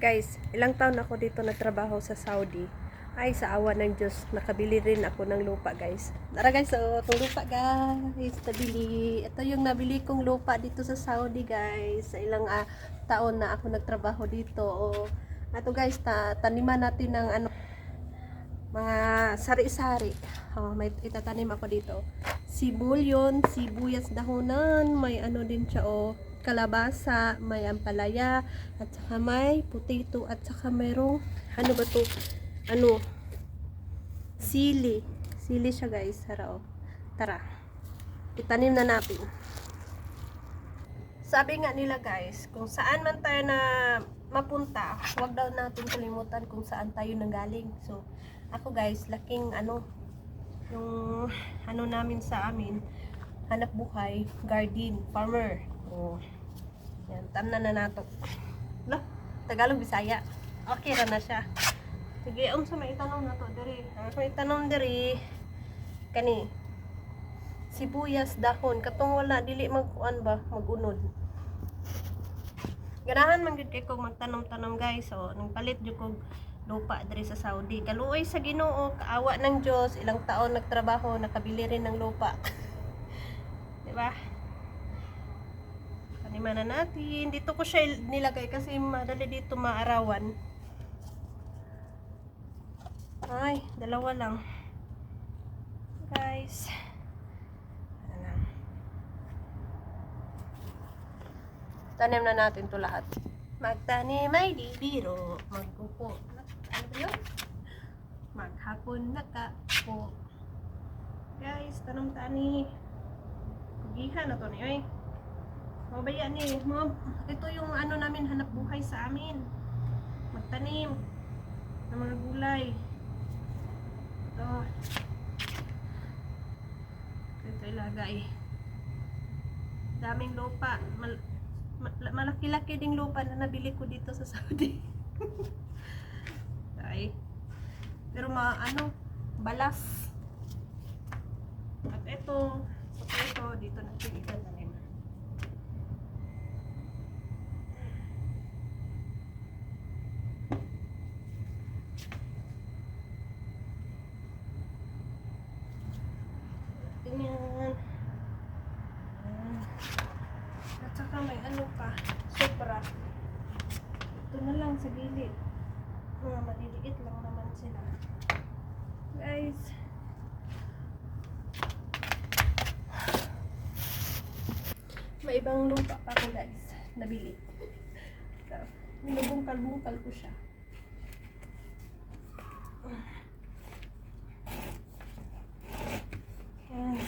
Guys, ilang taon ako dito nagtrabaho sa Saudi. Ay, sa awa ng Diyos, nakabili rin ako ng lupa, guys. Tara guys, so, itong lupa, guys, nabili. Ito yung nabili kong lupa dito sa Saudi, guys. Sa ilang taon na ako nagtrabaho dito. Ito guys, taniman natin ng mga sari-sari. May itatanim ako dito. Sibulyon, sibuyas dahonan, may din siya, kalabasa, may ampalaya, at saka may potato, at saka mayroong, ba to? Sili. Sili siya, guys. Tara, itanim na natin. Sabi nga nila, guys, kung saan man tayo na mapunta, huwag daw natin kalimutan kung saan tayo nanggaling. So, ako guys, laking yung namin sa amin, hanap buhay, garden, farmer. Yan, tamna na nato. Tagalog, Bisaya. Okay ra na siya. Sige, unsa may itanong na to diri? May itanong diri kani sibuyas dahon katong wala dili magkuan ba magunod. Ganahan man gid kay kog magtanom-tanom, guys. So nagpalit jud kog lupa diri sa Saudi. Kaluoy sa Ginoo, kaawa ng Dios, ilang taon nagtrabaho, nakabili rin ng lupa. Di ba? Taniman na natin. Dito ko siya nilagay kasi madali dito maarawan. Ay, dalawa lang. Guys. Tanim na natin to lahat. Magtanim ay di biro. Magpupo. Ano ba yun? Maghapon nakapo. Guys, tanong-tani. Kugihan na to niyo eh. Mabaya ni. Ito yung namin, hanap buhay sa amin. Magtanim ng mga gulay. Ito ilagay. Daming lupa. Malaki-laki ding lupa na nabili ko dito sa Saudi. Ay. Pero balas. At ito dito natin itatanim. Ganyan. At saka may pa, sobra. Ito na lang sa gilid. Mga maliliit lang naman sila. Guys. May ibang lupa pa ko, guys. Nabili. So, binubungkal-bungkal ko siya. Yan.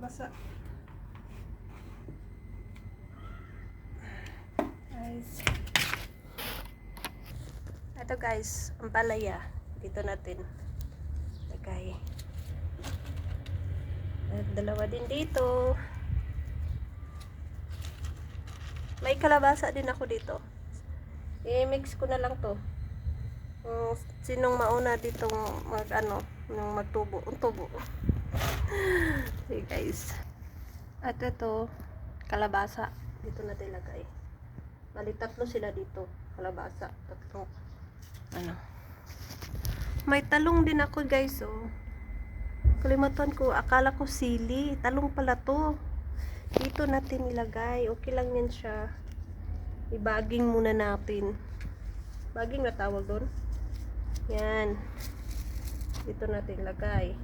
Basa. Guys. Ito guys, ang palaya. Dito natin lagay. At dalawa din dito. May kalabasa din ako dito. I-mix ko na lang to. Sinong mauna dito nung magtubo. Ang tubo. Okay guys. At ito, kalabasa. Dito natin ilagay. Bali, tatlo sila dito. Kalabasa. Tatlo. May talong din ako, guys. Kalimutan ko. Akala ko sili. Talong pala to. Dito natin ilagay. Okay lang yan siya. I-bagging muna natin. Bagging na tawag doon. Yan. Dito natin ilagay.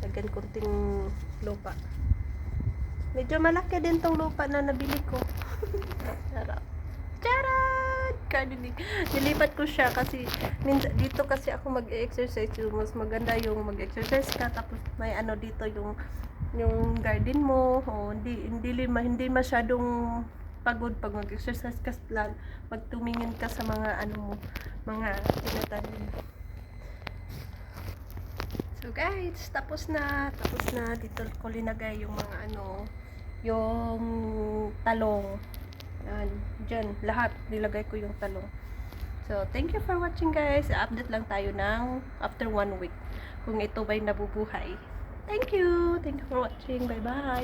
Lagyan konting lupa. Medyo malaki din tong lupa na nabili ko. Charot! Nilipat ko siya kasi dito kasi ako mag-exercise. Mas maganda yung mag-exercise ka tapos may dito yung garden mo. Hindi masyadong pagod pag mag-exercise ka lang. Magtumingin ka sa mga mga tinatanim. So guys, tapos na dito ko linagay yung mga yung talong. Yan, dyan, lahat nilagay ko yung talong. So, thank you for watching, guys. Update lang tayo ng after 1 week. kung ito ba'y nabubuhay. Thank you for watching. Bye bye.